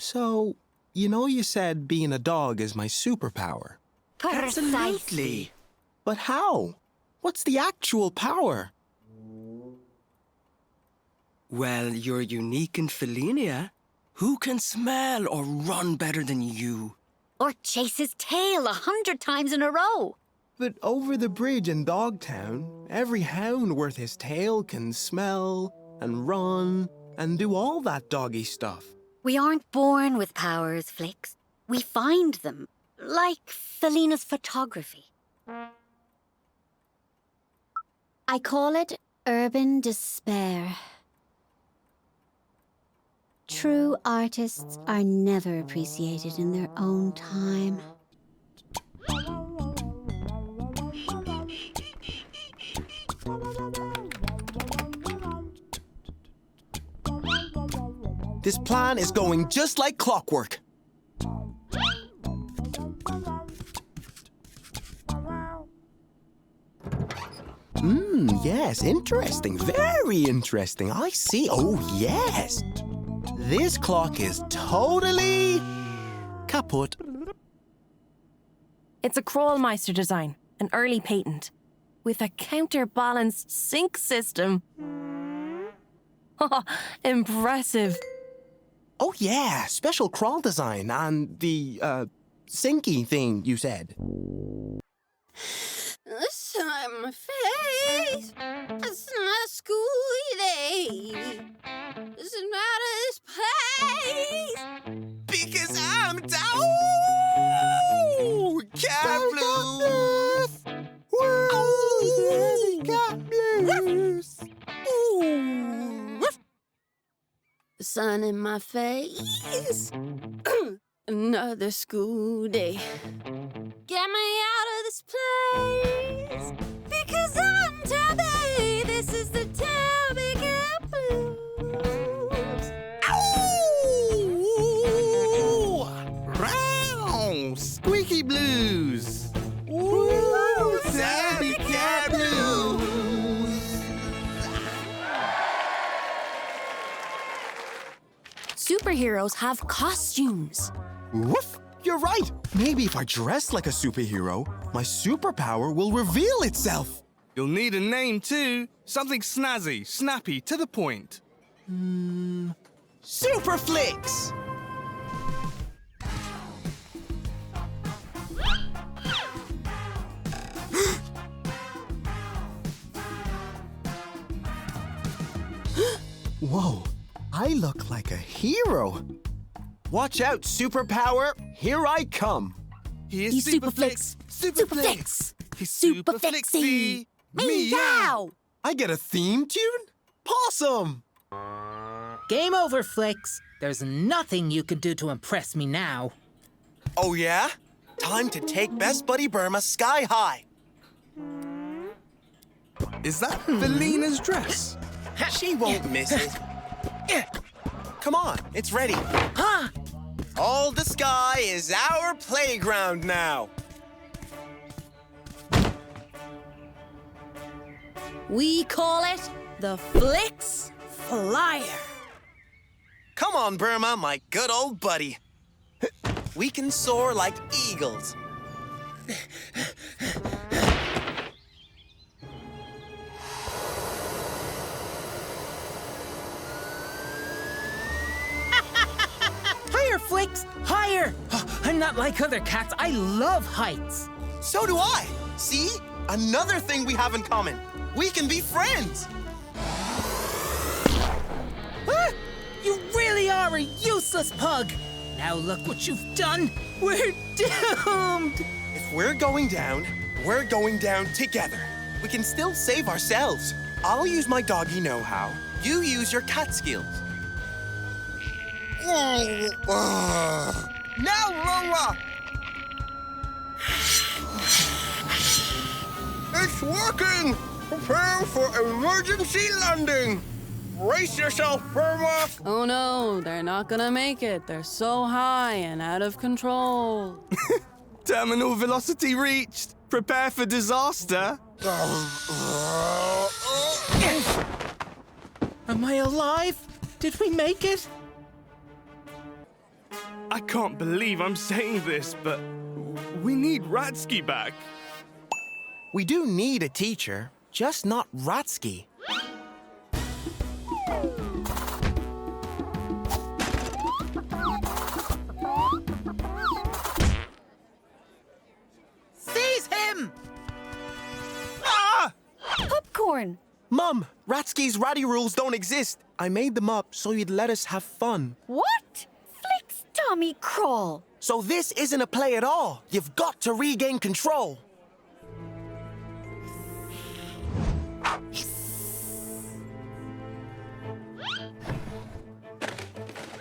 So, you said being a dog is my superpower. Precisely. But how? What's the actual power? Well, you're unique in Felinia. Who can smell or run better than you? Or chase his tail 100 times in a row. But over the bridge in Dogtown, every hound worth his tail can smell and run and do all that doggy stuff. We aren't born with powers, Flix. We find them, like Felina's photography. I call it urban despair. True artists are never appreciated in their own time. This plan is going just like clockwork. Yes, interesting. Very interesting. I see. Oh, yes. This clock is totally kaput. It's a Crawlmeister design, an early patent, with a counterbalanced sync system. Impressive. Oh, yeah, special crawl design and the, sinky thing you said. This on my face. It's not a school day. This is out of this place. Because I'm down! Cat blues! Woo! Cat blues! Ooh. The sun in my face. Another school day. Get me out of this place. Because I'm Tabby. This is the Tabby Cat Blues. Ow! Row! Squeaky blues! Ooh, Tabby Cat Blues! Superheroes have costumes. Woof! You're right. Maybe if I dress like a superhero, my superpower will reveal itself. You'll need a name too. Something snazzy, snappy, to the point. Super Flix! Whoa, I look like a hero. Watch out, superpower. Here I come. He's Super Flix. Super Flix. He's Super Flixy. Meow. I get a theme tune? Possum! Game over, Flix. There's nothing you can do to impress me now. Oh, yeah? Time to take Best Buddy Burma sky high. Is that Felina's dress? She won't miss it. Come on, it's ready. Huh? All the sky is our playground now. We call it the Flix Flyer. Come on, Burma, my good old buddy. We can soar like eagles. Higher, Flix! Higher! I'm not like other cats. I love heights. So do I. See? Another thing we have in common. We can be friends. Ah, you really are a useless pug. Now look what you've done. We're doomed. If we're going down together. We can still save ourselves. I'll use my doggy know-how. You use your cat skills. Now, Rora! It's working! Prepare for emergency landing! Brace yourself, Burma! Oh no, they're not gonna make it. They're so high and out of control. Terminal velocity reached. Prepare for disaster. Am I alive? Did we make it? I can't believe I'm saying this, but we need Ratsky back. We do need a teacher, just not Ratsky. Seize him! Ah! Popcorn! Mum, Ratsky's ratty rules don't exist. I made them up so you'd let us have fun. What? Flix Tommy Crawl! So this isn't a play at all. You've got to regain control.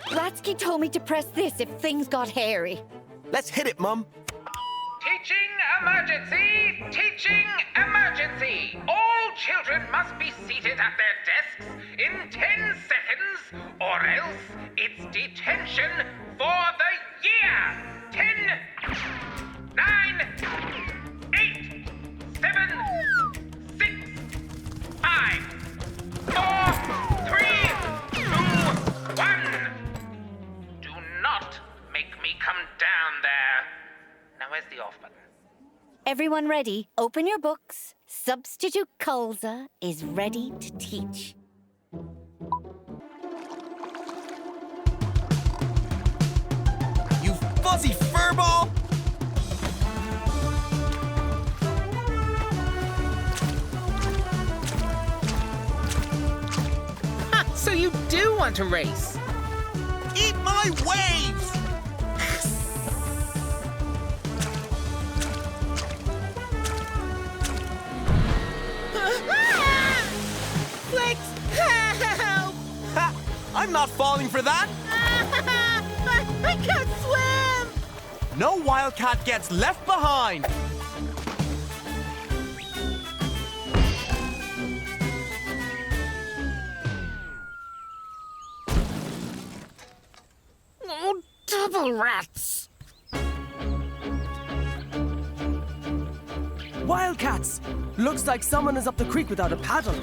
Ratsky told me to press this if things got hairy. Let's hit it, Mum. Teaching emergency! Teaching emergency! All children must be seated at their desks in 10 seconds, or else it's detention for the year! 10, 9, 8, 7, 6, 5, 4, 3, 2, 1. Do not make me come down there. Now, where's the off button? Everyone ready? Open your books. Substitute Colza is ready to teach. You fuzzy furball! Ha! So you do want to race? Eat my waves! Flix, help! Ha! I'm not falling for that! I can't swim! No wildcat gets left behind! Oh, double rats! Wildcats! Looks like someone is up the creek without a paddle.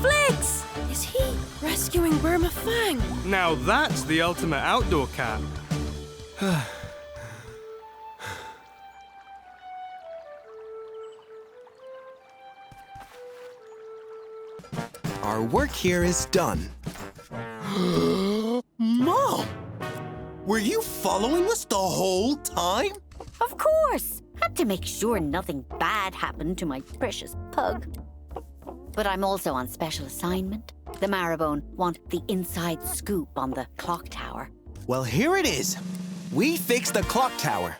Flix! Is he rescuing Burma Fang? Now that's the ultimate outdoor cat. Our work here is done. Mom! Were you following us the whole time? Of course! Had to make sure nothing bad happened to my precious pug. But I'm also on special assignment. The Marrowbone want the inside scoop on the clock tower. Well, here it is. We fixed the clock tower.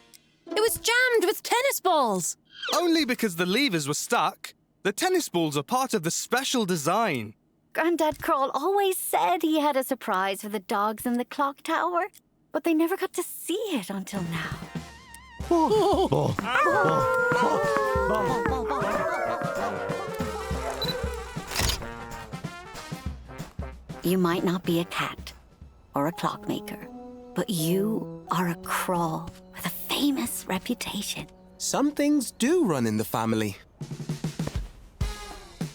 It was jammed with tennis balls. Only because the levers were stuck. The tennis balls are part of the special design. Grandad Crawl always said he had a surprise for the dogs in the clock tower, but they never got to see it until now. You might not be a cat or a clockmaker, but you are a crawl with a famous reputation. Some things do run in the family.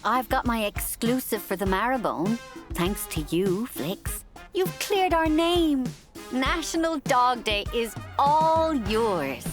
I've got my exclusive for the Marrowbone, thanks to you, Flix. You've cleared our name. National Dog Day is all yours.